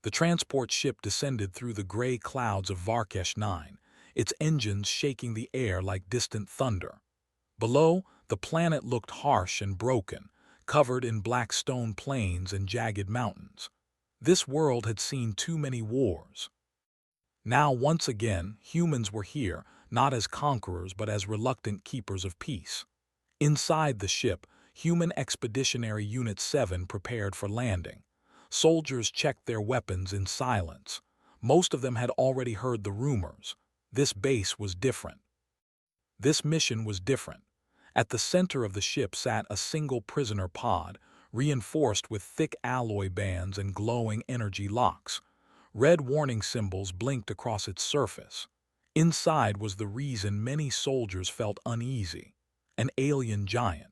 The transport ship descended through the gray clouds of Varkesh 9, its engines shaking the air like distant thunder. Below, the planet looked harsh and broken, covered in black stone plains and jagged mountains. This world had seen too many wars. Now, once again, humans were here, not as conquerors but as reluctant keepers of peace. Inside the ship, Human Expeditionary Unit 7 prepared for landing. Soldiers checked their weapons in silence. Most of them had already heard the rumors. This base was different. This mission was different. At the center of the ship sat a single prisoner pod, reinforced with thick alloy bands and glowing energy locks. Red warning symbols blinked across its surface. Inside was the reason many soldiers felt uneasy: an alien giant.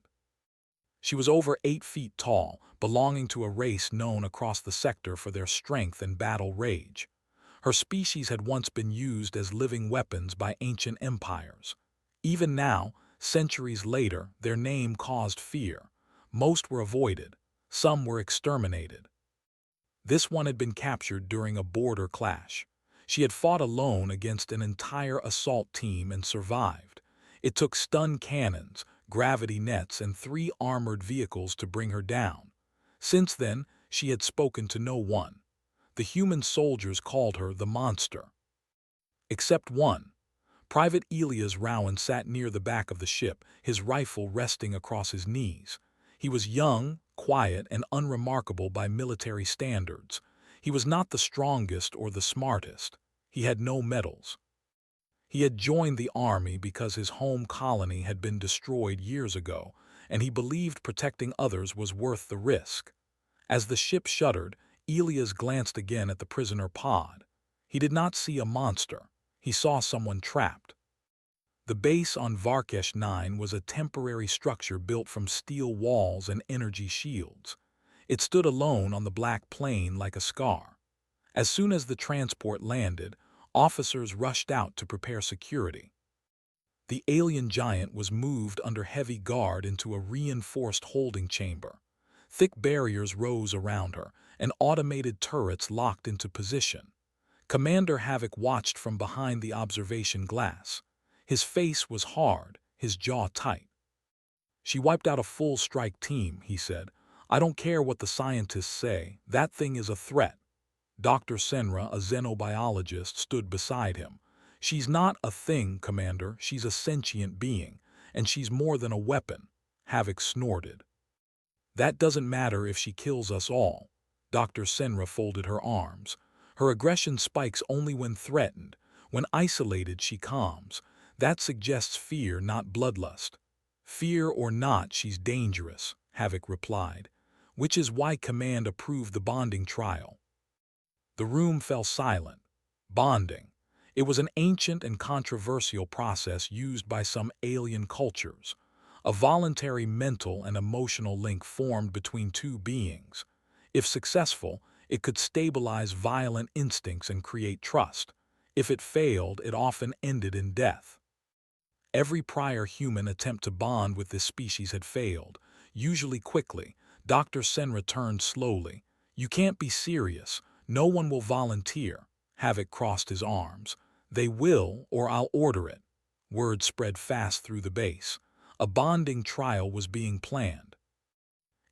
She was over 8 feet tall, belonging to a race known across the sector for their strength and battle rage. Her species had once been used as living weapons by ancient empires. Even now, centuries later, their name caused fear. Most were avoided. Some were exterminated. This one had been captured during a border clash. She had fought alone against an entire assault team and survived. It took stun cannons, gravity nets, and 3 armored vehicles to bring her down. Since then, she had spoken to no one. The human soldiers called her the monster. Except one. Private Elias Rowan sat near the back of the ship, his rifle resting across his knees. He was young, quiet, and unremarkable by military standards. He was not the strongest or the smartest. He had no medals. He had joined the army because his home colony had been destroyed years ago, and he believed protecting others was worth the risk. As the ship shuddered, Elias glanced again at the prisoner pod. He did not see a monster. He saw someone trapped. The base on Varkesh 9 was a temporary structure built from steel walls and energy shields. It stood alone on the black plain like a scar. As soon as the transport landed, officers rushed out to prepare security. The alien giant was moved under heavy guard into a reinforced holding chamber. Thick barriers rose around her, and automated turrets locked into position. Commander Havoc watched from behind the observation glass. His face was hard, his jaw tight. "She wiped out a full strike team," he said. "I don't care what the scientists say, that thing is a threat." Dr. Senra, a xenobiologist, stood beside him. "She's not a thing, Commander, she's a sentient being, and she's more than a weapon," Havoc snorted. "That doesn't matter if she kills us all." Dr. Senra folded her arms. "Her aggression spikes only when threatened. When isolated, she calms. That suggests fear, not bloodlust." "Fear or not, she's dangerous," Havoc replied, "which is why Command approved the bonding trial." The room fell silent. Bonding. It was an ancient and controversial process used by some alien cultures. A voluntary mental and emotional link formed between two beings. If successful, it could stabilize violent instincts and create trust. If it failed, it often ended in death. Every prior human attempt to bond with this species had failed, usually quickly. Dr. Senra turned slowly. "You can't be serious. No one will volunteer." Havoc crossed his arms. "They will, or I'll order it." Word spread fast through the base. A bonding trial was being planned.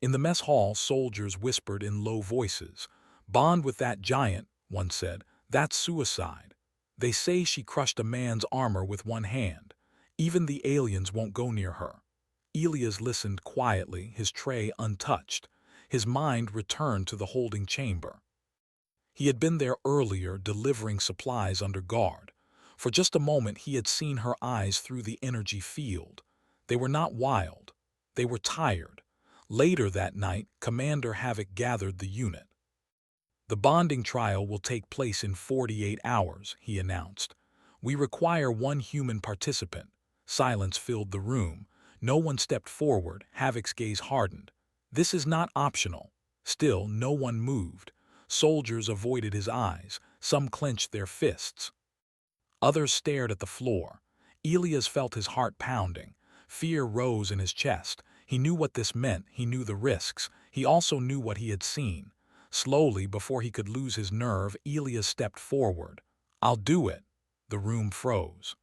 In the mess hall, soldiers whispered in low voices. "Bond with that giant," one said. "That's suicide. They say she crushed a man's armor with one hand. Even the aliens won't go near her." Elias listened quietly, his tray untouched. His mind returned to the holding chamber. He had been there earlier, delivering supplies under guard. For just a moment he had seen her eyes through the energy field. They were not wild. They were tired. Later that night, Commander Havoc gathered the unit. "The bonding trial will take place in 48 hours, he announced. "We require one human participant." Silence filled the room. No one stepped forward. Havoc's gaze hardened. "This is not optional." Still, no one moved. Soldiers avoided his eyes. Some clenched their fists. Others stared at the floor. Elias felt his heart pounding. Fear rose in his chest. He knew what this meant. He knew the risks. He also knew what he had seen. Slowly, before he could lose his nerve, Elias stepped forward. "I'll do it." The room froze.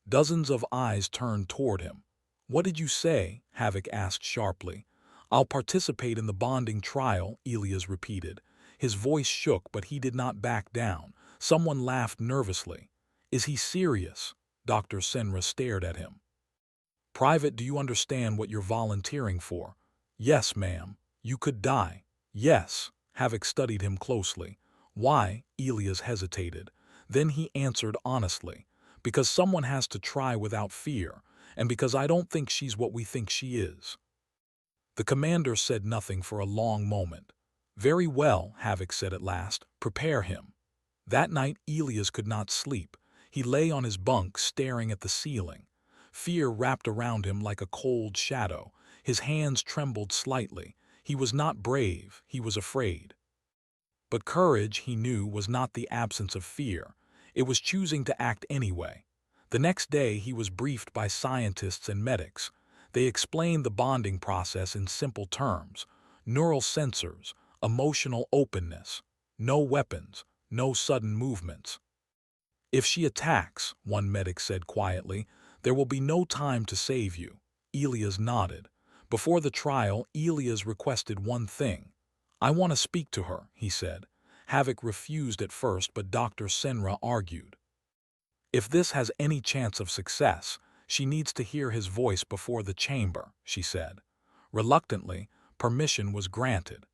Dozens of eyes turned toward him. "What did you say?" Havoc asked sharply. "I'll participate in the bonding trial," Elias repeated. His voice shook, but he did not back down. Someone laughed nervously. "Is he serious?" Dr. Senra stared at him. "Private, do you understand what you're volunteering for?" "Yes, ma'am." "You could die." "Yes." Havoc studied him closely. "Why?" Elias hesitated. Then he answered honestly. "Because someone has to try without fear, and because I don't think she's what we think she is." The commander said nothing for a long moment. "Very well," Havoc said at last. "Prepare him." That night Elias could not sleep. He lay on his bunk staring at the ceiling. Fear wrapped around him like a cold shadow. His hands trembled slightly. He was not brave, he was afraid. But courage, he knew, was not the absence of fear. It was choosing to act anyway. The next day he was briefed by scientists and medics. They explained the bonding process in simple terms: neural sensors, emotional openness, no weapons, no sudden movements. "If she attacks," one medic said quietly, "there will be no time to save you." Elias nodded. Before the trial, Elias requested one thing. "I want to speak to her," he said. Havoc refused at first, but Dr. Senra argued. "If this has any chance of success, she needs to hear his voice before the chamber," she said. Reluctantly, permission was granted.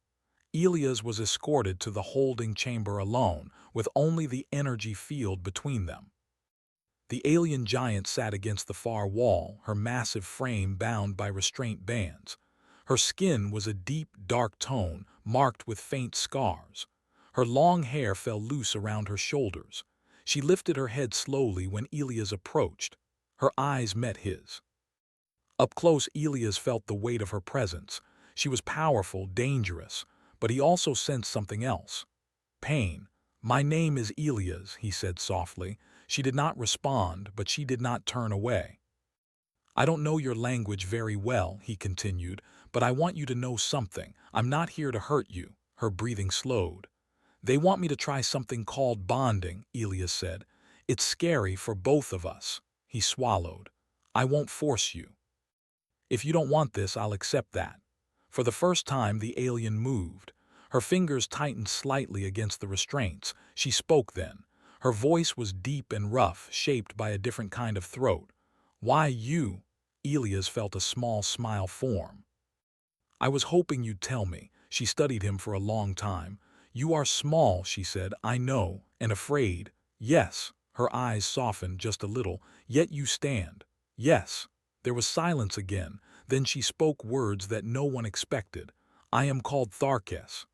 Elias was escorted to the holding chamber alone, with only the energy field between them. The alien giant sat against the far wall, her massive frame bound by restraint bands. Her skin was a deep, dark tone, marked with faint scars. Her long hair fell loose around her shoulders. She lifted her head slowly when Elias approached. Her eyes met his. Up close, Elias felt the weight of her presence. She was powerful, dangerous, but he also sensed something else. Pain. "My name is Elias," he said softly. She did not respond, but she did not turn away. "I don't know your language very well," he continued, "but I want you to know something. I'm not here to hurt you." Her breathing slowed. "They want me to try something called bonding," Elias said. "It's scary for both of us." He swallowed. "I won't force you. If you don't want this, I'll accept that." For the first time, the alien moved. Her fingers tightened slightly against the restraints. She spoke then. Her voice was deep and rough, shaped by a different kind of throat. "Why you?" Elias felt a small smile form. "I was hoping you'd tell me." She studied him for a long time. "You are small," she said, "I know, and afraid." "Yes." Her eyes softened just a little. "Yet you stand." "Yes." There was silence again. Then she spoke words that no one expected. "I am called Tharkes."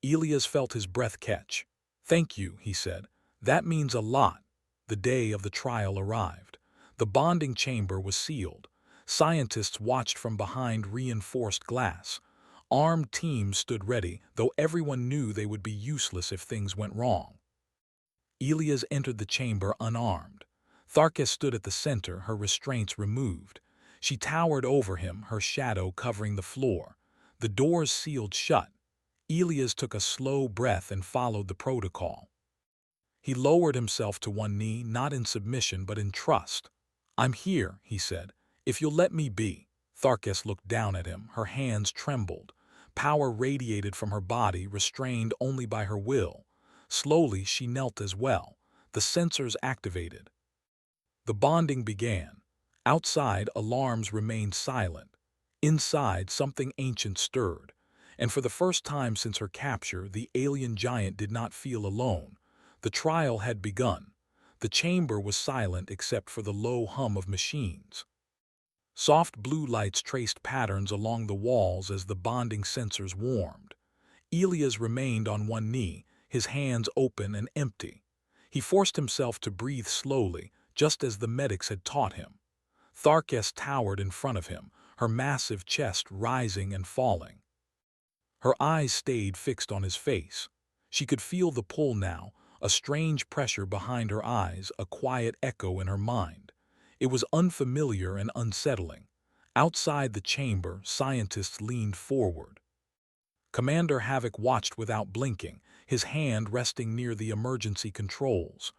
Elias felt his breath catch. "Thank you," he said. "That means a lot." The day of the trial arrived. The bonding chamber was sealed. Scientists watched from behind reinforced glass. Armed teams stood ready, though everyone knew they would be useless if things went wrong. Elias entered the chamber unarmed. Tharkes stood at the center, her restraints removed. She towered over him, her shadow covering the floor. The doors sealed shut. Elias took a slow breath and followed the protocol. He lowered himself to one knee, not in submission but in trust. "I'm here," he said. "If you'll let me be." Tharkes looked down at him. Her hands trembled. Power radiated from her body, restrained only by her will. Slowly, she knelt as well. The sensors activated. The bonding began. Outside, alarms remained silent. Inside, something ancient stirred. And for the first time since her capture, the alien giant did not feel alone. The trial had begun. The chamber was silent except for the low hum of machines. Soft blue lights traced patterns along the walls as the bonding sensors warmed. Elias remained on one knee, his hands open and empty. He forced himself to breathe slowly, just as the medics had taught him. Tharkes towered in front of him, her massive chest rising and falling. Her eyes stayed fixed on his face. She could feel the pull now, a strange pressure behind her eyes, a quiet echo in her mind. It was unfamiliar and unsettling. Outside the chamber, scientists leaned forward. Commander Havoc watched without blinking, his hand resting near the emergency controls.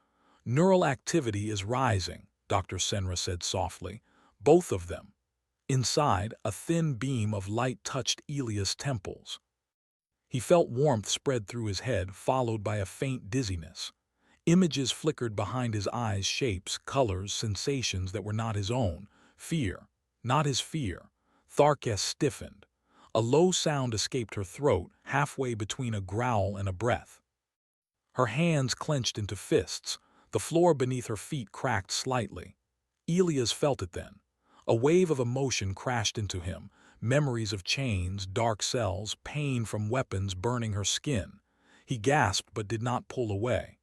Neural activity is rising, Dr. Senra said softly. Both of them. Inside, a thin beam of light touched Elia's temples. He felt warmth spread through his head, followed by a faint dizziness. Images flickered behind his eyes, shapes, colors, sensations that were not his own. Fear. Not his fear. Tharkess stiffened. A low sound escaped her throat, halfway between a growl and a breath. Her hands clenched into fists. The floor beneath her feet cracked slightly. Elias felt it then. A wave of emotion crashed into him, memories of chains, dark cells, pain from weapons burning her skin. He gasped but did not pull away.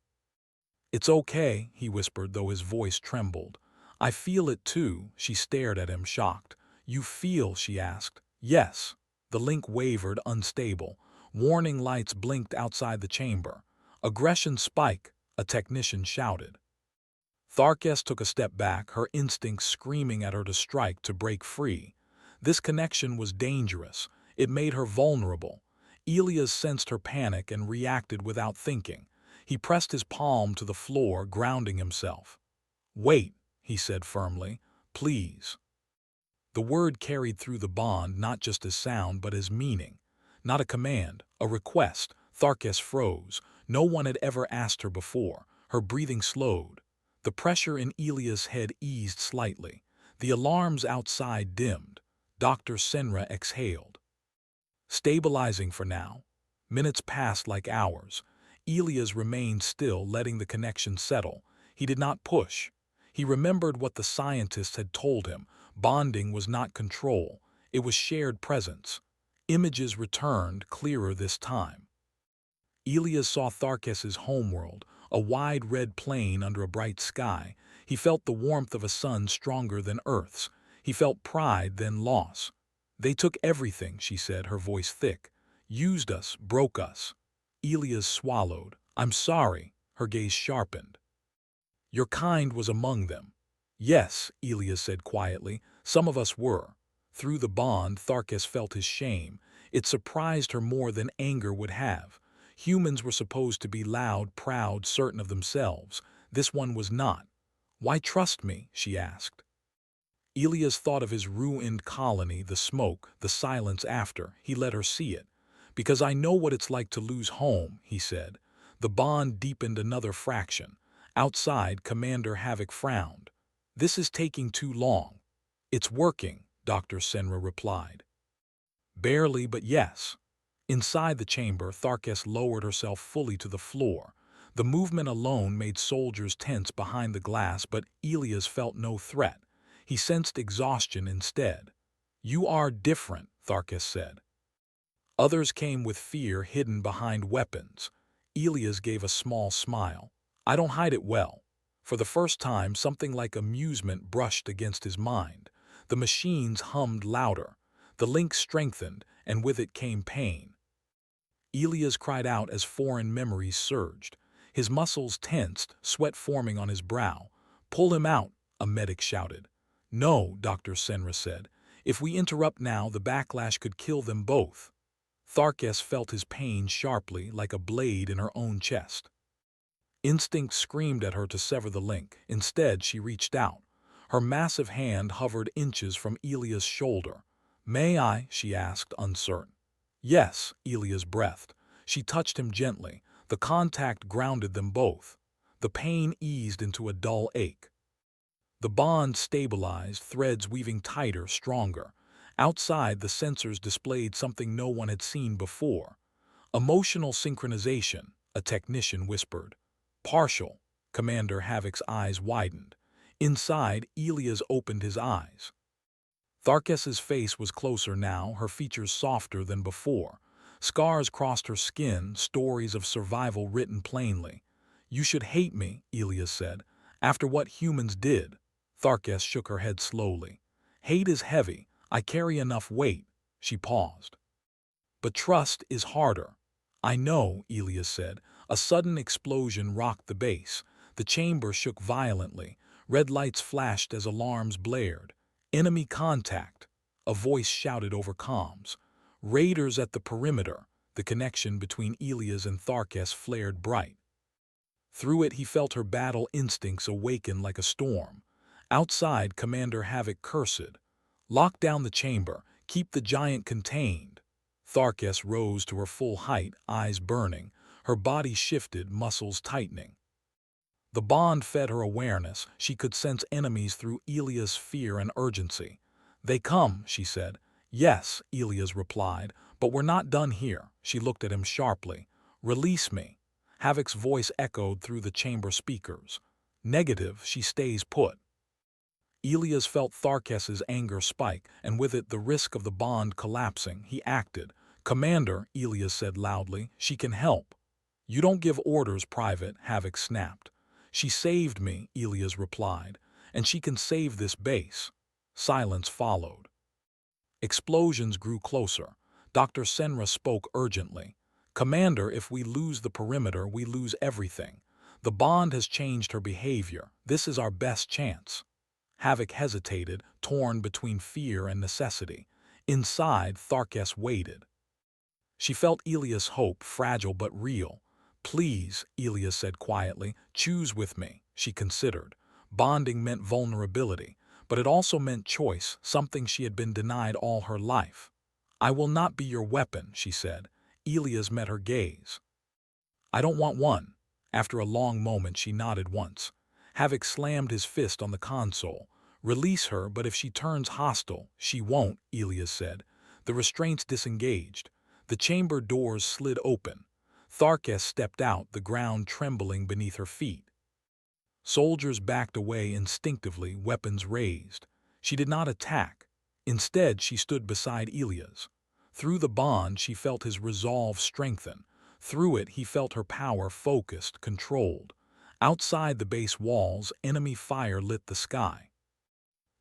"It's okay," he whispered, though his voice trembled. "I feel it too." She stared at him, shocked. "You feel?" she asked. "Yes." The link wavered, unstable. Warning lights blinked outside the chamber. "Aggression spike," a technician shouted. Tharkess took a step back, her instincts screaming at her to strike, to break free. This connection was dangerous. It made her vulnerable. Elias sensed her panic and reacted without thinking. He pressed his palm to the floor, grounding himself. "Wait," he said firmly. "Please." The word carried through the bond not just as sound but as meaning. Not a command, a request. Tharkess froze. No one had ever asked her before. Her breathing slowed. The pressure in Elia's head eased slightly. The alarms outside dimmed. Dr. Senra exhaled. Stabilizing for now. Minutes passed like hours. Elias remained still, letting the connection settle. He did not push. He remembered what the scientists had told him. Bonding was not control. It was shared presence. Images returned, clearer this time. Elias saw Tharkess's homeworld, a wide red plain under a bright sky. He felt the warmth of a sun stronger than Earth's. He felt pride, then loss. "They took everything," she said, her voice thick. "Used us, broke us." Elias swallowed. "I'm sorry." Her gaze sharpened. "Your kind was among them." "Yes," Elias said quietly, "some of us were." Through the bond, Tharkess felt his shame. It surprised her more than anger would have. Humans were supposed to be loud, proud, certain of themselves. This one was not. "Why trust me?" she asked. Elias thought of his ruined colony, the smoke, the silence after. He let her see it. "Because I know what it's like to lose home," he said. The bond deepened another fraction. Outside, Commander Havoc frowned. "This is taking too long." "It's working," Dr. Senra replied. "Barely, but yes." Inside the chamber, Tharkess lowered herself fully to the floor. The movement alone made soldiers tense behind the glass, but Elias felt no threat. He sensed exhaustion instead. "You are different," Tharkess said. Others came with fear hidden behind weapons. Elias gave a small smile. "I don't hide it well." For the first time, something like amusement brushed against his mind. The machines hummed louder. The link strengthened, and with it came pain. Elias cried out as foreign memories surged. His muscles tensed, sweat forming on his brow. "Pull him out," a medic shouted. "No," Dr. Senra said. "If we interrupt now, the backlash could kill them both." Tharkess felt his pain sharply, like a blade in her own chest. Instinct screamed at her to sever the link. Instead, she reached out. Her massive hand hovered inches from Elias' shoulder. "May I?" she asked, uncertain. "Yes," Elias breathed. She touched him gently. The contact grounded them both. The pain eased into a dull ache. The bond stabilized, threads weaving tighter, stronger. Outside, the sensors displayed something no one had seen before. "Emotional synchronization," a technician whispered. "Partial." Commander Havoc's eyes widened. Inside, Elias opened his eyes. Tharkess's face was closer now, her features softer than before. Scars crossed her skin, stories of survival written plainly. "You should hate me," Elias said, "after what humans did." Tharkess shook her head slowly. "Hate is heavy. I carry enough weight." She paused. "But trust is harder." "I know," Elias said. A sudden explosion rocked the base. The chamber shook violently. Red lights flashed as alarms blared. "Enemy contact," a voice shouted over comms. "Raiders at the perimeter." The connection between Elias and Tharkes flared bright. Through it he felt her battle instincts awaken like a storm. Outside, Commander Havoc cursed. "Lock down the chamber. Keep the giant contained." Tharkes rose to her full height, eyes burning. Her body shifted, muscles tightening. The bond fed her awareness. She could sense enemies through Elias' fear and urgency. "They come," she said. "Yes," Elias replied, "but we're not done here." She looked at him sharply. "Release me." Havoc's voice echoed through the chamber speakers. "Negative, she stays put." Elias felt Tharkes's anger spike, and with it the risk of the bond collapsing. He acted. "Commander," Elias said loudly, "she can help." "You don't give orders, Private," Havoc snapped. "She saved me," Elias replied, "and she can save this base." Silence followed. Explosions grew closer. Dr. Senra spoke urgently. "Commander, if we lose the perimeter, we lose everything. The bond has changed her behavior. This is our best chance." Havoc hesitated, torn between fear and necessity. Inside, Tharkes waited. She felt Elias' hope, fragile but real. "Please," Elias said quietly, "choose with me." She considered. Bonding meant vulnerability, but it also meant choice, something she had been denied all her life. "I will not be your weapon," she said. Elias met her gaze. "I don't want one." After a long moment, she nodded once. Havoc slammed his fist on the console. "Release her, but if she turns hostile—" "She won't," Elias said. The restraints disengaged. The chamber doors slid open. Tharkes stepped out, the ground trembling beneath her feet. Soldiers backed away instinctively, weapons raised. She did not attack. Instead, she stood beside Elias. Through the bond, she felt his resolve strengthen. Through it, he felt her power focused, controlled. Outside the base walls, enemy fire lit the sky.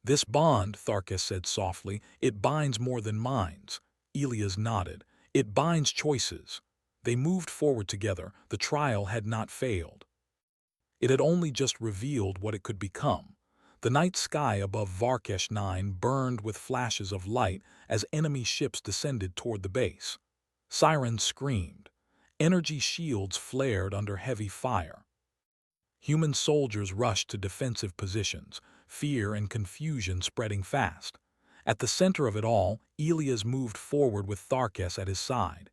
"This bond," Tharkes said softly, "it binds more than minds." Elias nodded. "It binds choices." They moved forward together. The trial had not failed. It had only just revealed what it could become. The night sky above Varkesh 9 burned with flashes of light as enemy ships descended toward the base. Sirens screamed. Energy shields flared under heavy fire. Human soldiers rushed to defensive positions, fear and confusion spreading fast. At the center of it all, Elias moved forward with Tharkes at his side.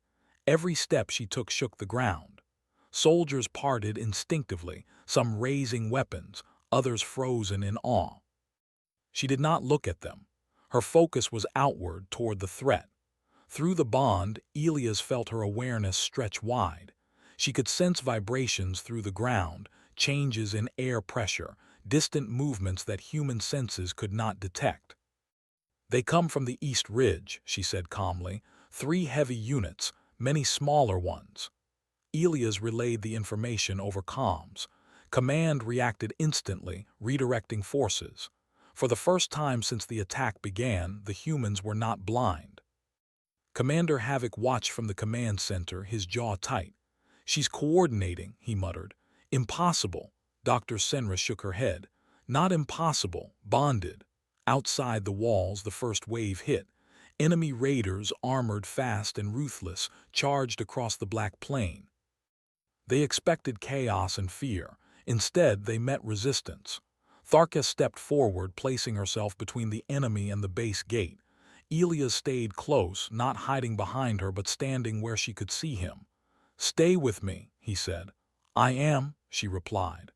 Every step she took shook the ground. Soldiers parted instinctively, some raising weapons, others frozen in awe. She did not look at them. Her focus was outward toward the threat. Through the bond, Elias felt her awareness stretch wide. She could sense vibrations through the ground, changes in air pressure, distant movements that human senses could not detect. "They come from the East Ridge," she said calmly. "3 heavy units, many smaller ones." Elias relayed the information over comms. Command reacted instantly, redirecting forces. For the first time since the attack began, the humans were not blind. Commander Havoc watched from the command center, his jaw tight. "She's coordinating," he muttered. "Impossible." Dr. Senra shook her head. "Not impossible, bonded." Outside the walls, the first wave hit. Enemy raiders, armored fast and ruthless, charged across the black plain. They expected chaos and fear. Instead, they met resistance. Tharkes stepped forward, placing herself between the enemy and the base gate. Elias stayed close, not hiding behind her but standing where she could see him. "Stay with me," he said. "I am," she replied.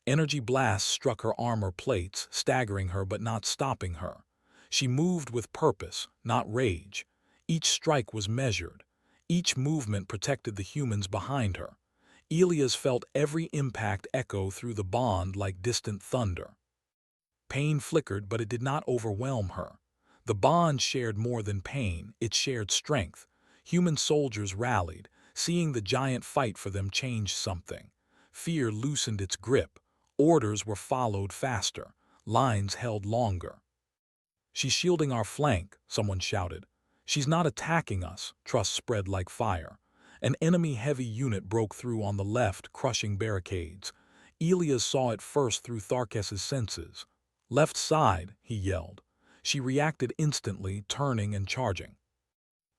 Energy blasts struck her armor plates, staggering her but not stopping her. She moved with purpose, not rage. Each strike was measured. Each movement protected the humans behind her. Elias felt every impact echo through the bond like distant thunder. Pain flickered, but it did not overwhelm her. The bond shared more than pain, it shared strength. Human soldiers rallied. Seeing the giant fight for them changed something. Fear loosened its grip. Orders were followed faster. Lines held longer. "She's shielding our flank," someone shouted. "She's not attacking us." Trust spread like fire. An enemy heavy unit broke through on the left, crushing barricades. Elias saw it first through Tharkes's senses. "Left side," he yelled. She reacted instantly, turning and charging.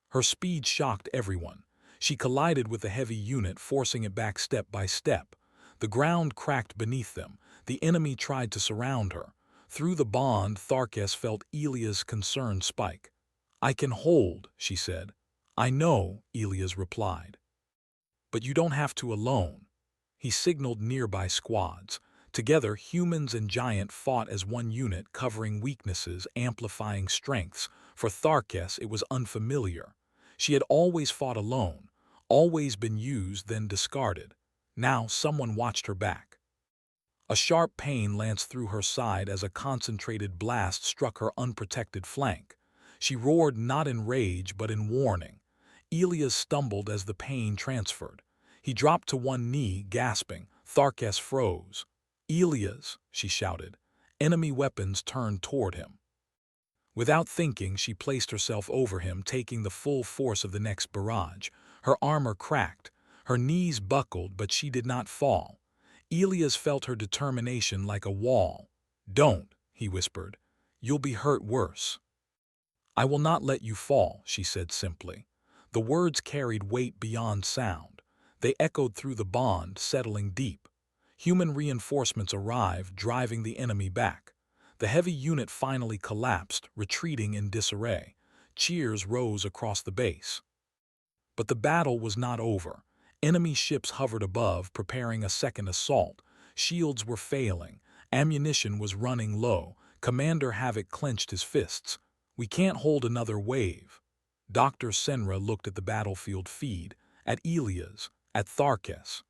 Her speed shocked everyone. She collided with the heavy unit, forcing it back step by step. The ground cracked beneath them. The enemy tried to surround her. Through the bond, Tharkes felt Elia's concern spike. "I can hold," she said. "I know," Elias replied. "But you don't have to alone." He signaled nearby squads. Together, humans and giant fought as one unit, covering weaknesses, amplifying strengths. For Tharkes, it was unfamiliar. She had always fought alone, always been used, then discarded. Now someone watched her back. A sharp pain lanced through her side as a concentrated blast struck her unprotected flank. She roared, not in rage but in warning. Elias stumbled as the pain transferred. He dropped to one knee, gasping. Tharkes froze. "Elias," she shouted. Enemy weapons turned toward him. Without thinking, she placed herself over him, taking the full force of the next barrage. Her armor cracked. Her knees buckled, but she did not fall. Elias felt her determination like a wall. "Don't," he whispered. "You'll be hurt worse." "I will not let you fall," she said simply. The words carried weight beyond sound. They echoed through the bond, settling deep. Human reinforcements arrived, driving the enemy back. The heavy unit finally collapsed, retreating in disarray. Cheers rose across the base. But the battle was not over. Enemy ships hovered above, preparing a second assault. Shields were failing. Ammunition was running low. Commander Havoc clenched his fists. "We can't hold another wave." Dr. Senra looked at the battlefield feed, at Elias, at Tharkes.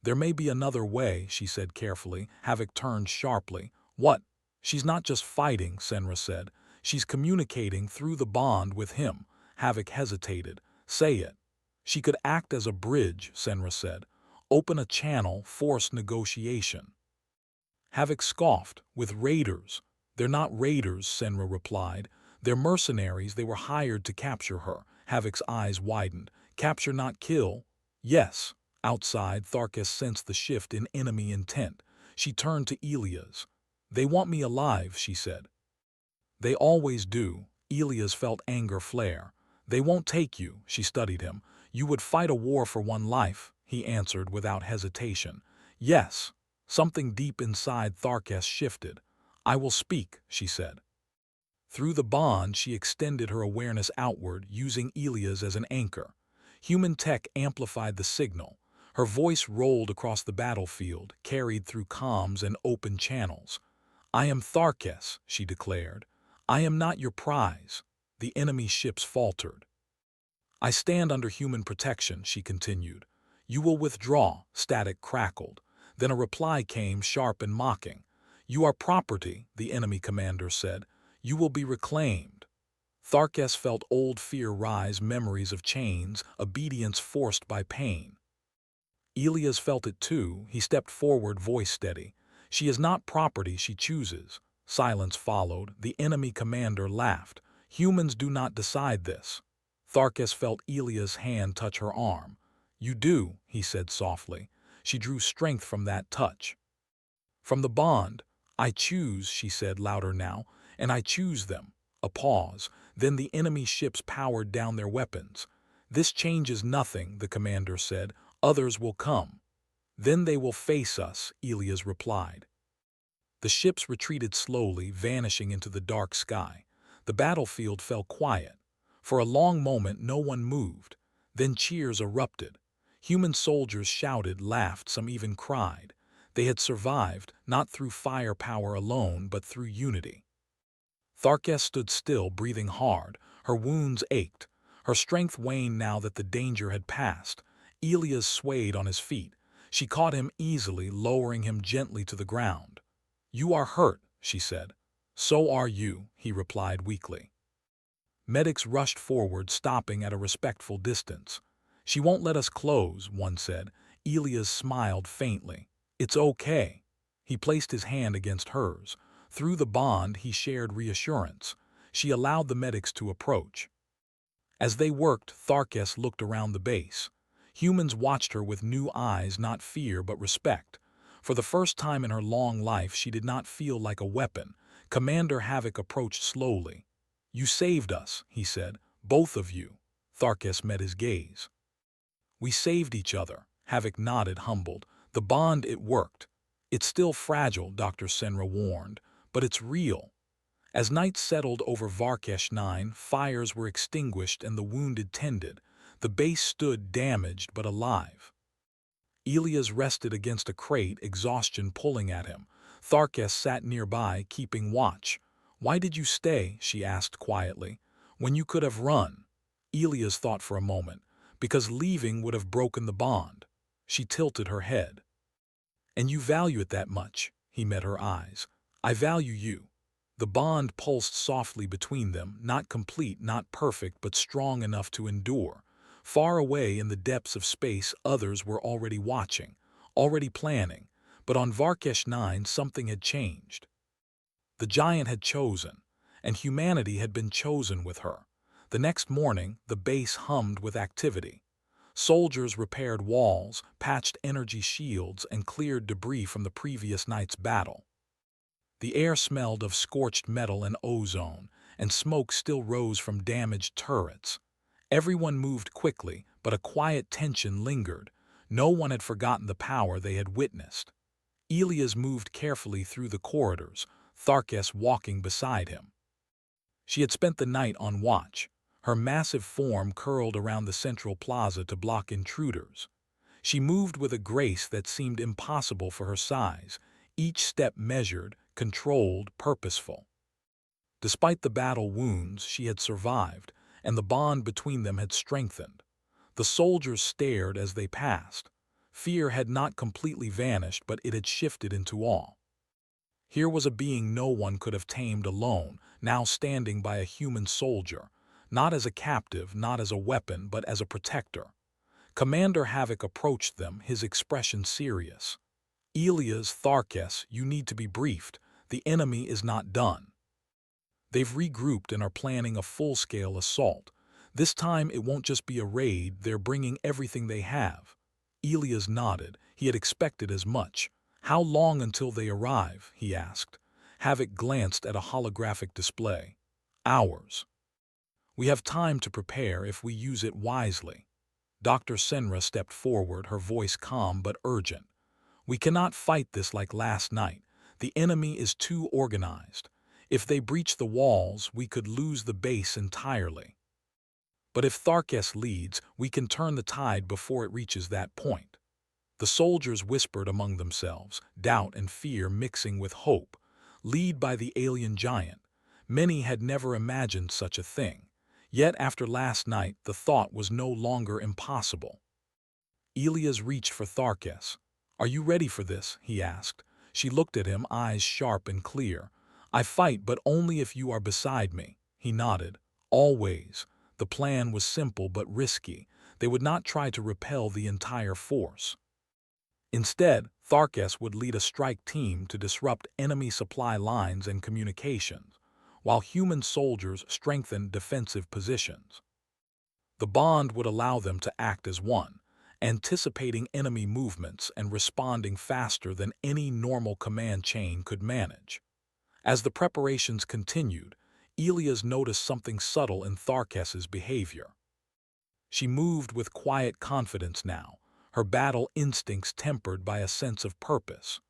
"There may be another way," she said carefully. Havoc turned sharply. "What?" "She's not just fighting," Senra said. "She's communicating through the bond with him." Havoc hesitated. "Say it." "She could act as a bridge," Senra said. "Open a channel, force negotiation." Havoc scoffed. "With raiders." "They're not raiders," Senra replied. "They're mercenaries. They were hired to capture her." Havoc's eyes widened. "Capture, not kill?" "Yes." Outside, Tharkes sensed the shift in enemy intent. She turned to Elias. "They want me alive," she said. "They always do." Elias felt anger flare. "They won't take you." She studied him. "You would fight a war for one life," he answered without hesitation. "Yes." Something deep inside Tharkes shifted. "I will speak," she said. Through the bond, she extended her awareness outward, using Elias as an anchor. Human tech amplified the signal. Her voice rolled across the battlefield, carried through comms and open channels. "I am Tharkes," she declared. "I am not your prize." The enemy ships faltered. "I stand under human protection," she continued. "You will withdraw." Static crackled. Then a reply came, sharp and mocking. "You are property," the enemy commander said. "You will be reclaimed." Tharkes felt old fear rise, memories of chains, obedience forced by pain. Elias felt it too. He stepped forward, voice steady. "She is not property, she chooses." Silence followed. The enemy commander laughed. "Humans do not decide this." Tharkes felt Elias' hand touch her arm. "You do," he said softly. She drew strength from that touch. From the bond. "I choose," she said louder now, "and I choose them." A pause. Then the enemy ships powered down their weapons. "This changes nothing," the commander said. "Others will come." "Then they will face us," Elias replied. The ships retreated slowly, vanishing into the dark sky. The battlefield fell quiet. For a long moment no one moved. Then cheers erupted. Human soldiers shouted, laughed, some even cried. They had survived, not through firepower alone, but through unity. Tharkes stood still, breathing hard. Her wounds ached. Her strength waned now that the danger had passed. Elias swayed on his feet. She caught him easily, lowering him gently to the ground. "You are hurt," she said. "So are you," he replied weakly. Medics rushed forward, stopping at a respectful distance. "She won't let us close," one said. Elias smiled faintly. "It's okay." He placed his hand against hers. Through the bond, he shared reassurance. She allowed the medics to approach. As they worked, Tharkes looked around the base. Humans watched her with new eyes, not fear but respect. For the first time in her long life, she did not feel like a weapon. Commander Havoc approached slowly. "You saved us," he said. "Both of you." Tharkes met his gaze. We saved each other, Havoc nodded, humbled. The bond, it worked. It's still fragile, Dr. Senra warned, but it's real. As night settled over Varkesh 9, fires were extinguished and the wounded tended. The base stood damaged but alive. Elias rested against a crate, exhaustion pulling at him. Tharkes sat nearby, keeping watch. "Why did you stay?" she asked quietly. "When you could have run." Elias thought for a moment. "Because leaving would have broken the bond." She tilted her head. "And you value it that much?" He met her eyes. "I value you." The bond pulsed softly between them, not complete, not perfect, but strong enough to endure. Far away in the depths of space, others were already watching, already planning. But on Varkesh 9, something had changed. The giant had chosen, and humanity had been chosen with her. The next morning, the base hummed with activity. Soldiers repaired walls, patched energy shields, and cleared debris from the previous night's battle. The air smelled of scorched metal and ozone, and smoke still rose from damaged turrets. Everyone moved quickly, but a quiet tension lingered. No one had forgotten the power they had witnessed. Elias moved carefully through the corridors, Tharkes walking beside him. She had spent the night on watch. Her massive form curled around the central plaza to block intruders. She moved with a grace that seemed impossible for her size, each step measured, controlled, purposeful. Despite the battle wounds, she had survived, and the bond between them had strengthened. The soldiers stared as they passed. Fear had not completely vanished, but it had shifted into awe. Here was a being no one could have tamed alone, now standing by a human soldier, not as a captive, not as a weapon, but as a protector. Commander Havoc approached them, his expression serious. "Elias, Tharkes, you need to be briefed. The enemy is not done. They've regrouped and are planning a full-scale assault. This time it won't just be a raid, they're bringing everything they have." Elias nodded. He had expected as much. "How long until they arrive?" he asked. Havoc glanced at a holographic display. "Hours. We have time to prepare if we use it wisely." Dr. Senra stepped forward, her voice calm but urgent. "We cannot fight this like last night. The enemy is too organized. If they breach the walls, we could lose the base entirely. But if Tharkes leads, we can turn the tide before it reaches that point." The soldiers whispered among themselves, doubt and fear mixing with hope. Lead by the alien giant. Many had never imagined such a thing. Yet after last night, the thought was no longer impossible. Elias reached for Tharkes. "Are you ready for this?" he asked. She looked at him, eyes sharp and clear. "I fight, but only if you are beside me." He nodded. "Always." The plan was simple but risky. They would not try to repel the entire force. Instead, Tharkes would lead a strike team to disrupt enemy supply lines and communications, while human soldiers strengthened defensive positions. The bond would allow them to act as one, anticipating enemy movements and responding faster than any normal command chain could manage. As the preparations continued, Elias noticed something subtle in Tharkes's behavior. She moved with quiet confidence now, her battle instincts tempered by a sense of purpose.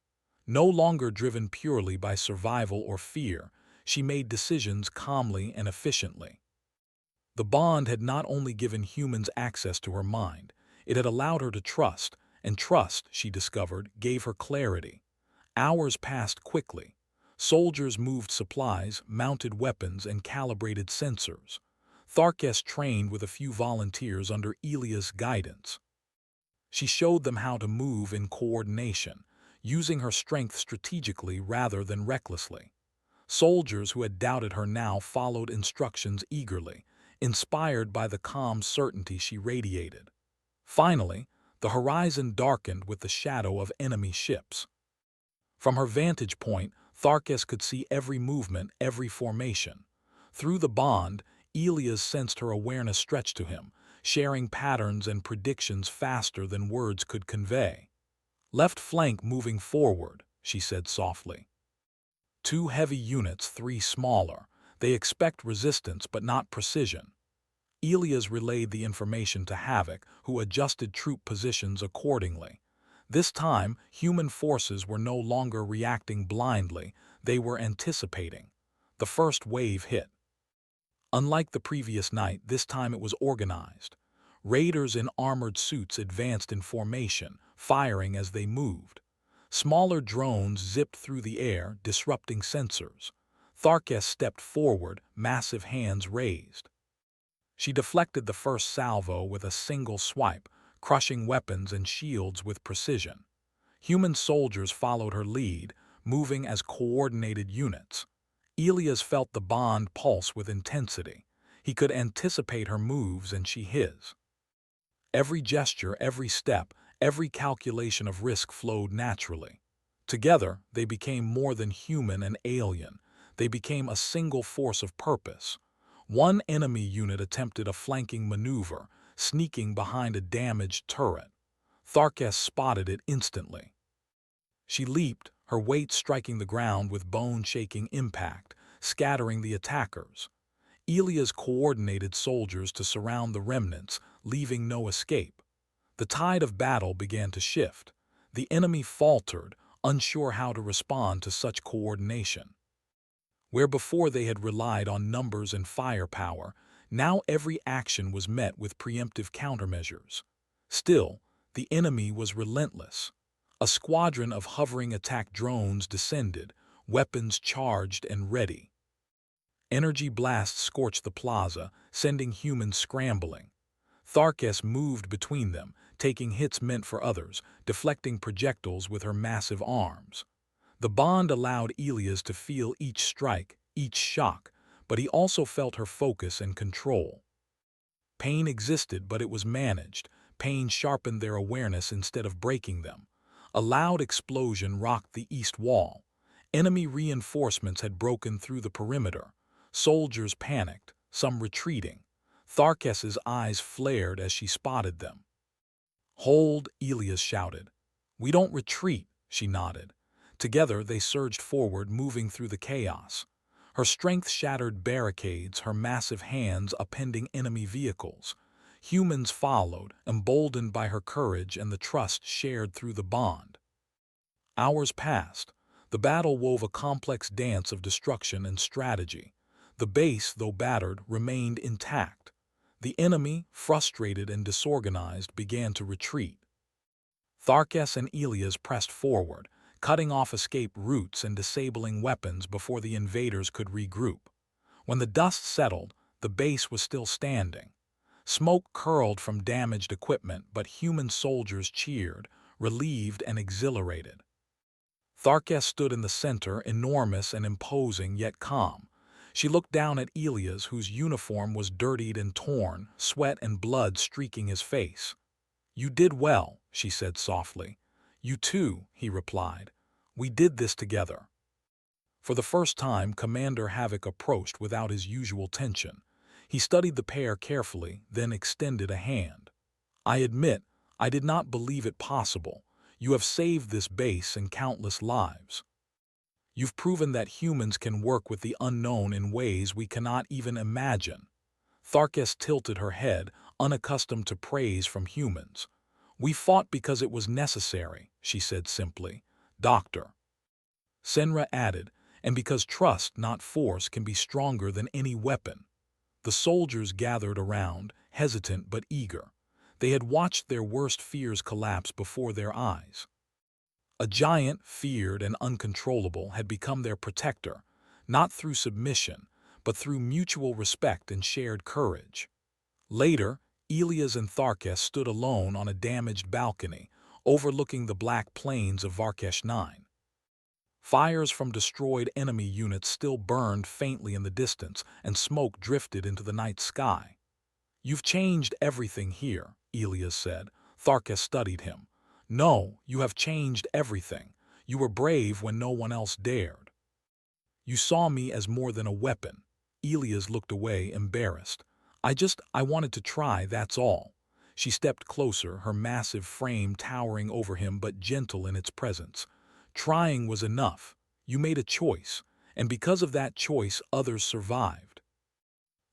No longer driven purely by survival or fear, she made decisions calmly and efficiently. The bond had not only given humans access to her mind, it had allowed her to trust, and trust, she discovered, gave her clarity. Hours passed quickly. Soldiers moved supplies, mounted weapons, and calibrated sensors. Tharkes trained with a few volunteers under Elias' guidance. She showed them how to move in coordination, using her strength strategically rather than recklessly. Soldiers who had doubted her now followed instructions eagerly, inspired by the calm certainty she radiated. Finally, the horizon darkened with the shadow of enemy ships. From her vantage point, Tharkes could see every movement, every formation. Through the bond, Elias sensed her awareness stretch to him, sharing patterns and predictions faster than words could convey. "Left flank moving forward," she said softly. "2 heavy units, 3 smaller. They expect resistance but not precision." Elias relayed the information to Havoc, who adjusted troop positions accordingly. This time, human forces were no longer reacting blindly, they were anticipating. The first wave hit. Unlike the previous night, this time it was organized. Raiders in armored suits advanced in formation, firing as they moved. Smaller drones zipped through the air, disrupting sensors. Tharkess stepped forward, massive hands raised. She deflected the first salvo with a single swipe, crushing weapons and shields with precision. Human soldiers followed her lead, moving as coordinated units. Elias felt the bond pulse with intensity. He could anticipate her moves and she his. Every gesture, every step, every calculation of risk flowed naturally. Together, they became more than human and alien. They became a single force of purpose. One enemy unit attempted a flanking maneuver, sneaking behind a damaged turret. Tharkess spotted it instantly. She leaped, her weight striking the ground with bone-shaking impact, scattering the attackers. Elias coordinated soldiers to surround the remnants, leaving no escape. The tide of battle began to shift. The enemy faltered, unsure how to respond to such coordination. Where before they had relied on numbers and firepower, now every action was met with preemptive countermeasures. Still, the enemy was relentless. A squadron of hovering attack drones descended, weapons charged and ready. Energy blasts scorched the plaza, sending humans scrambling. Tharkess moved between them, taking hits meant for others, deflecting projectiles with her massive arms. The bond allowed Elias to feel each strike, each shock, but he also felt her focus and control. Pain existed, but it was managed. Pain sharpened their awareness instead of breaking them. A loud explosion rocked the east wall. Enemy reinforcements had broken through the perimeter. Soldiers panicked, some retreating. Tharkess's eyes flared as she spotted them. "Hold," Elias shouted. "We don't retreat," she nodded. Together they surged forward, moving through the chaos. Her strength shattered barricades, her massive hands upending enemy vehicles. Humans followed, emboldened by her courage and the trust shared through the bond. Hours passed. The battle wove a complex dance of destruction and strategy. The base, though battered, remained intact. The enemy, frustrated and disorganized, began to retreat. Tharkess and Elias pressed forward, cutting off escape routes and disabling weapons before the invaders could regroup. When the dust settled, the base was still standing. Smoke curled from damaged equipment, but human soldiers cheered, relieved and exhilarated. Tharkess stood in the center, enormous and imposing, yet calm. She looked down at Elias, whose uniform was dirtied and torn, sweat and blood streaking his face. "You did well," she said softly. "You too," he replied. "We did this together." For the first time, Commander Havoc approached without his usual tension. He studied the pair carefully, then extended a hand. "I admit, I did not believe it possible. You have saved this base and countless lives. You've proven that humans can work with the unknown in ways we cannot even imagine." Tharkess tilted her head, unaccustomed to praise from humans. "We fought because it was necessary," she said simply. "Doctor." Senra added, "And because trust, not force, can be stronger than any weapon." The soldiers gathered around, hesitant but eager. They had watched their worst fears collapse before their eyes. A giant, feared and uncontrollable, had become their protector, not through submission, but through mutual respect and shared courage. Later, Elias and Tharkess stood alone on a damaged balcony, overlooking the black plains of Varkesh 9. Fires from destroyed enemy units still burned faintly in the distance, and smoke drifted into the night sky. "You've changed everything here," Elias said. Tharkess studied him. "No, you have changed everything. You were brave when no one else dared. You saw me as more than a weapon." Elias looked away, embarrassed. I wanted to try, that's all." She stepped closer, her massive frame towering over him but gentle in its presence. "Trying was enough. You made a choice, and because of that choice, others survived."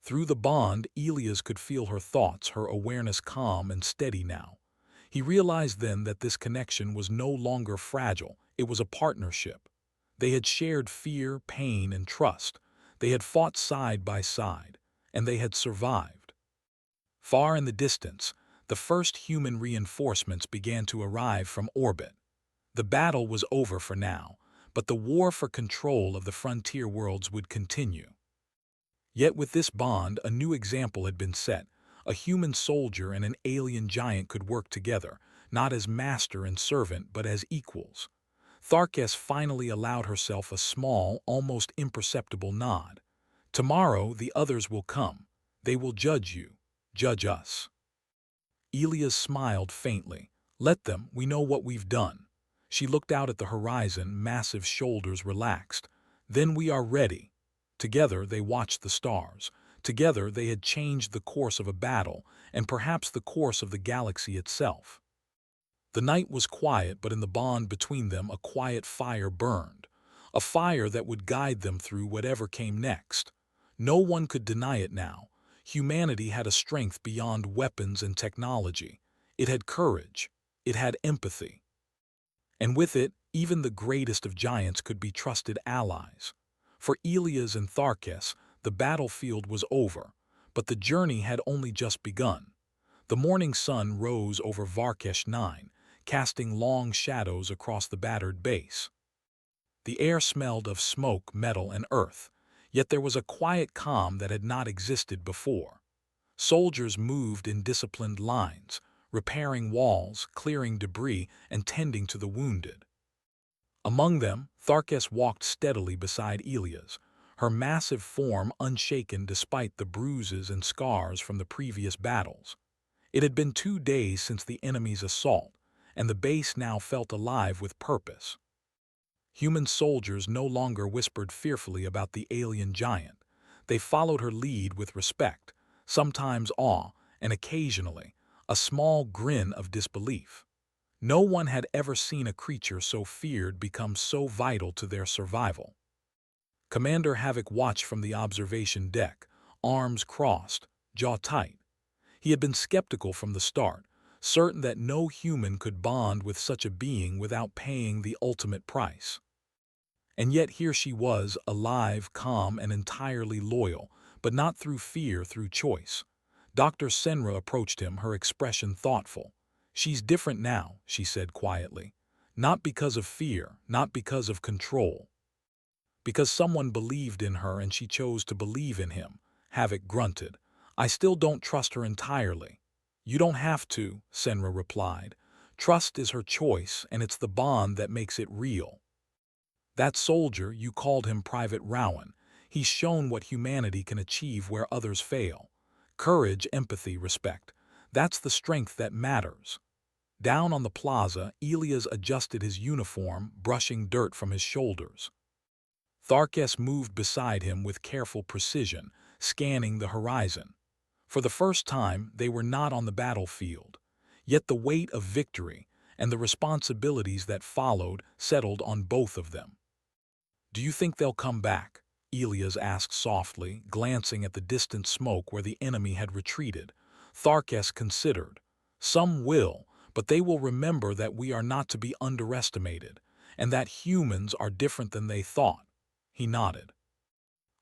Through the bond, Elias could feel her thoughts, her awareness calm and steady now. He realized then that this connection was no longer fragile, it was a partnership. They had shared fear, pain, and trust. They had fought side by side, and they had survived. Far in the distance, the first human reinforcements began to arrive from orbit. The battle was over for now, but the war for control of the frontier worlds would continue. Yet with this bond, a new example had been set. A human soldier and an alien giant could work together, not as master and servant, but as equals. Tharkess finally allowed herself a small, almost imperceptible nod. Tomorrow the others will come. They will judge you. Judge us. Elias smiled faintly. Let them, we know what we've done. She looked out at the horizon, massive shoulders relaxed. Then we are ready. Together they watched the stars. Together they had changed the course of a battle, and perhaps the course of the galaxy itself. The night was quiet, but in the bond between them a quiet fire burned. A fire that would guide them through whatever came next. No one could deny it now. Humanity had a strength beyond weapons and technology. It had courage. It had empathy. And with it, even the greatest of giants could be trusted allies. For Elias and Tharkess, the battlefield was over, but the journey had only just begun. The morning sun rose over Varkesh 9, casting long shadows across the battered base. The air smelled of smoke, metal, and earth, yet there was a quiet calm that had not existed before. Soldiers moved in disciplined lines, repairing walls, clearing debris, and tending to the wounded. Among them, Tharkess walked steadily beside Elias, her massive form unshaken despite the bruises and scars from the previous battles. It had been 2 days since the enemy's assault, and the base now felt alive with purpose. Human soldiers no longer whispered fearfully about the alien giant. They followed her lead with respect, sometimes awe, and occasionally a small grin of disbelief. No one had ever seen a creature so feared become so vital to their survival. Commander Havoc watched from the observation deck, arms crossed, jaw tight. He had been skeptical from the start, certain that no human could bond with such a being without paying the ultimate price. And yet here she was, alive, calm, and entirely loyal, but not through fear, through choice. Dr. Senra approached him, her expression thoughtful. She's different now, she said quietly. Not because of fear, not because of control. Because someone believed in her and she chose to believe in him. Havoc grunted. I still don't trust her entirely. You don't have to, Senra replied. Trust is her choice, and it's the bond that makes it real. That soldier, you called him Private Rowan. He's shown what humanity can achieve where others fail. Courage, empathy, respect. That's the strength that matters. Down on the plaza, Elias adjusted his uniform, brushing dirt from his shoulders. Tharkess moved beside him with careful precision, scanning the horizon. For the first time, they were not on the battlefield. Yet the weight of victory and the responsibilities that followed settled on both of them. Do you think they'll come back? Elias asked softly, glancing at the distant smoke where the enemy had retreated. Tharkess considered. Some will, but they will remember that we are not to be underestimated, and that humans are different than they thought. He nodded.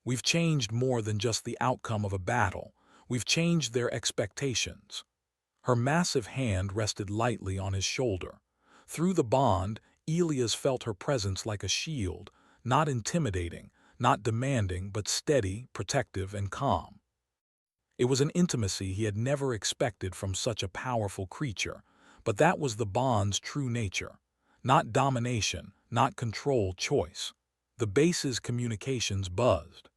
We've changed more than just the outcome of a battle. We've changed their expectations. Her massive hand rested lightly on his shoulder. Through the bond, Elias felt her presence like a shield, not intimidating, not demanding, but steady, protective, and calm. It was an intimacy he had never expected from such a powerful creature, but that was the bond's true nature. Not domination, not control, choice. The base's communications buzzed.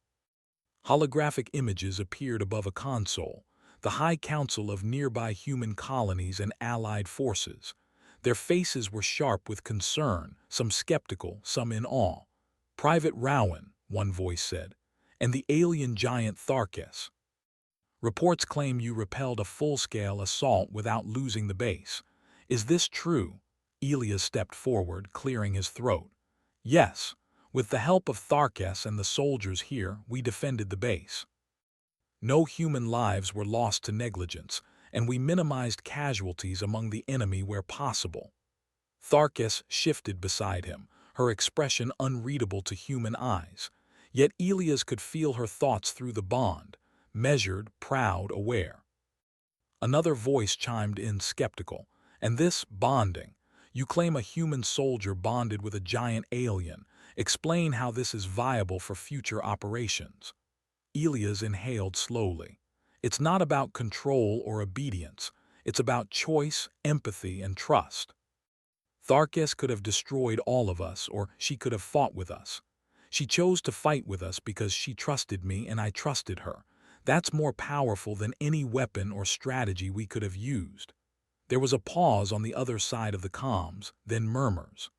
Holographic images appeared above a console, the High Council of nearby human colonies and allied forces. Their faces were sharp with concern, some skeptical, some in awe. Private Rowan, one voice said, and the alien giant Tharkess. Reports claim you repelled a full-scale assault without losing the base. Is this true? Elias stepped forward, clearing his throat. Yes. With the help of Tharkess and the soldiers here, we defended the base. No human lives were lost to negligence, and we minimized casualties among the enemy where possible. Tharkes shifted beside him, her expression unreadable to human eyes. Yet Elias could feel her thoughts through the bond, measured, proud, aware. Another voice chimed in skeptical. And this bonding. You claim a human soldier bonded with a giant alien. Explain how this is viable for future operations. Elias inhaled slowly. It's not about control or obedience. It's about choice, empathy, and trust. Tharkes could have destroyed all of us, or she could have fought with us. She chose to fight with us because she trusted me and I trusted her. That's more powerful than any weapon or strategy we could have used. There was a pause on the other side of the comms, then murmurs.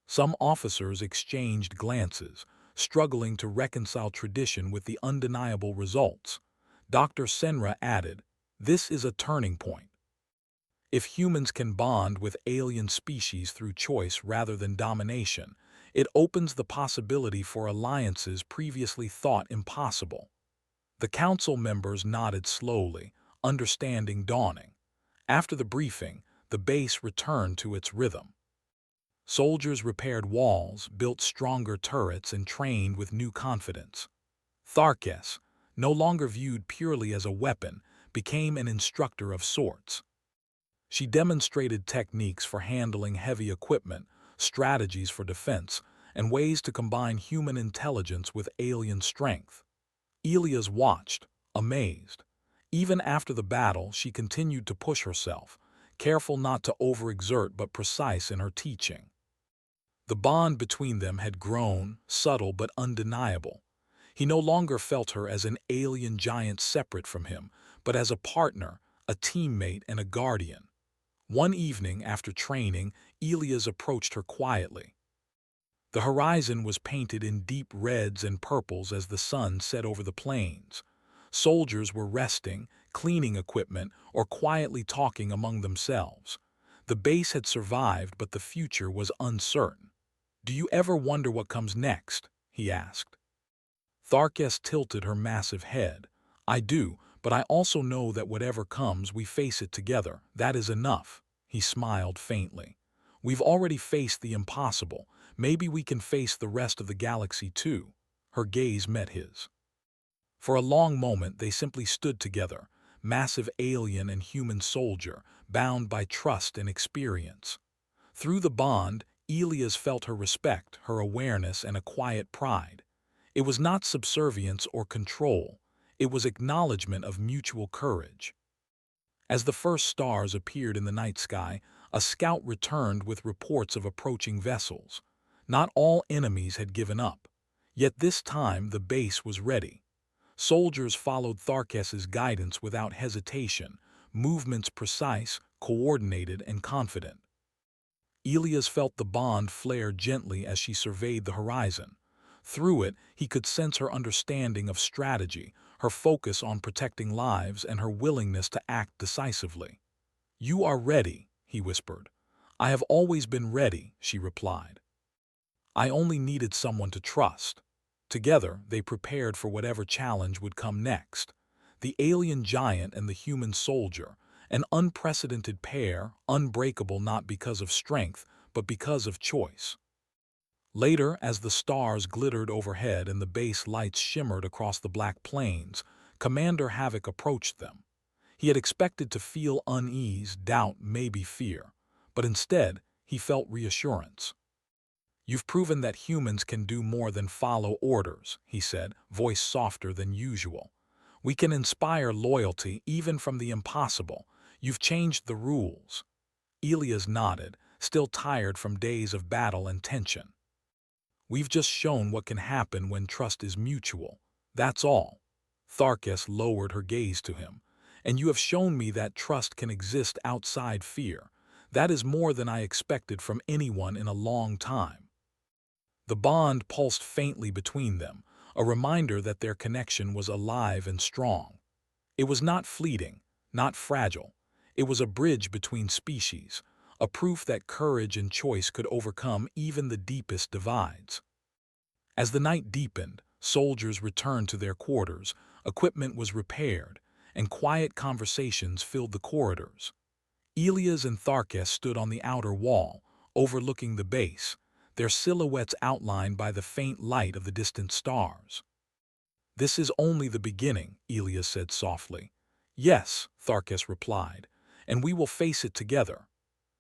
Some officers exchanged glances, struggling to reconcile tradition with the undeniable results. Dr. Senra added, "This is a turning point. If humans can bond with alien species through choice rather than domination, it opens the possibility for alliances previously thought impossible." The council members nodded slowly, understanding dawning. After the briefing, the base returned to its rhythm. Soldiers repaired walls, built stronger turrets, and trained with new confidence. Tharkes, no longer viewed purely as a weapon, became an instructor of sorts. She demonstrated techniques for handling heavy equipment, strategies for defense, and ways to combine human intelligence with alien strength. Elias watched, amazed. Even after the battle, she continued to push herself, careful not to overexert but precise in her teaching. The bond between them had grown, subtle but undeniable. He no longer felt her as an alien giant separate from him, but as a partner, a teammate, and a guardian. One evening after training, Elias approached her quietly. The horizon was painted in deep reds and purples as the sun set over the plains. Soldiers were resting, cleaning equipment, or quietly talking among themselves. The base had survived, but the future was uncertain. "Do you ever wonder what comes next?" he asked. Tharkes tilted her massive head. "I do, but I also know that whatever comes, we face it together. That is enough." He smiled faintly. "We've already faced the impossible. Maybe we can face the rest of the galaxy too." Her gaze met his. For a long moment they simply stood together, massive alien and human soldier, bound by trust and experience. Through the bond, Elias felt her respect, her awareness, and a quiet pride. It was not subservience or control. It was acknowledgement of mutual courage. As the first stars appeared in the night sky, a scout returned with reports of approaching vessels. Not all enemies had given up. Yet this time the base was ready. Soldiers followed Tharkes's guidance without hesitation, movements precise, coordinated, and confident. Elias felt the bond flare gently as she surveyed the horizon. Through it, he could sense her understanding of strategy, her focus on protecting lives, and her willingness to act decisively. "You are ready," he whispered. "I have always been ready," she replied. "I only needed someone to trust." Together, they prepared for whatever challenge would come next. The alien giant and the human soldier, an unprecedented pair, unbreakable not because of strength, but because of choice. Later, as the stars glittered overhead and the base lights shimmered across the black plains, Commander Havoc approached them. He had expected to feel unease, doubt, maybe fear, but instead, he felt reassurance. "You've proven that humans can do more than follow orders," he said, voice softer than usual. "We can inspire loyalty even from the impossible. You've changed the rules." Elias nodded, still tired from days of battle and tension. "We've just shown what can happen when trust is mutual. That's all." Tharkes lowered her gaze to him. "And you have shown me that trust can exist outside fear. That is more than I expected from anyone in a long time." The bond pulsed faintly between them, a reminder that their connection was alive and strong. It was not fleeting, not fragile. It was a bridge between species, a proof that courage and choice could overcome even the deepest divides. As the night deepened, soldiers returned to their quarters, Equipment was repaired, and quiet conversations filled the corridors. Elias and Tharkes stood on the outer wall, overlooking the base, their silhouettes outlined by the faint light of the distant stars. "This is only the beginning," Elias said softly. "Yes," Tharkes replied, "and we will face it together."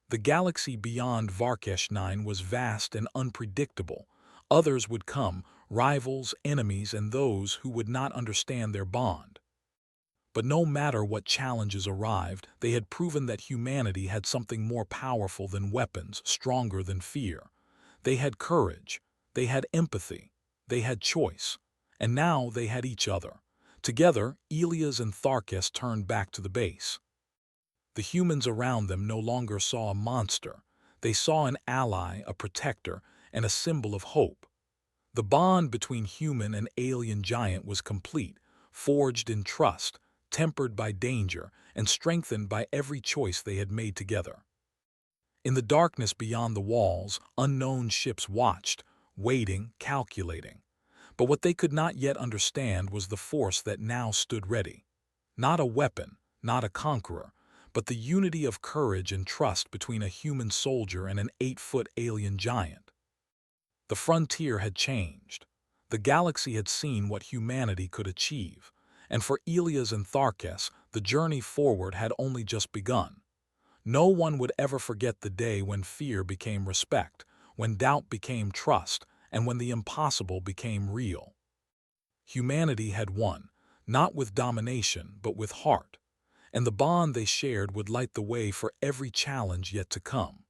The galaxy beyond Varkesh 9 was vast and unpredictable. Others would come, rivals, enemies, and those who would not understand their bond. But no matter what challenges arrived, they had proven that humanity had something more powerful than weapons, stronger than fear. They had courage, they had empathy, they had choice, and now they had each other. Together, Elias and Tharkes turned back to the base. The humans around them no longer saw a monster. They saw an ally, a protector, and a symbol of hope. The bond between human and alien giant was complete, forged in trust, tempered by danger, and strengthened by every choice they had made together. In the darkness beyond the walls, unknown ships watched, waiting, calculating. But what they could not yet understand was the force that now stood ready. Not a weapon, not a conqueror, but the unity of courage and trust between a human soldier and an 8-foot alien giant. The frontier had changed. The galaxy had seen what humanity could achieve, and for Elias and Tharkes, the journey forward had only just begun. No one would ever forget the day when fear became respect, when doubt became trust, and when the impossible became real. Humanity had won, not with domination, but with heart, and the bond they shared would light the way for every challenge yet to come.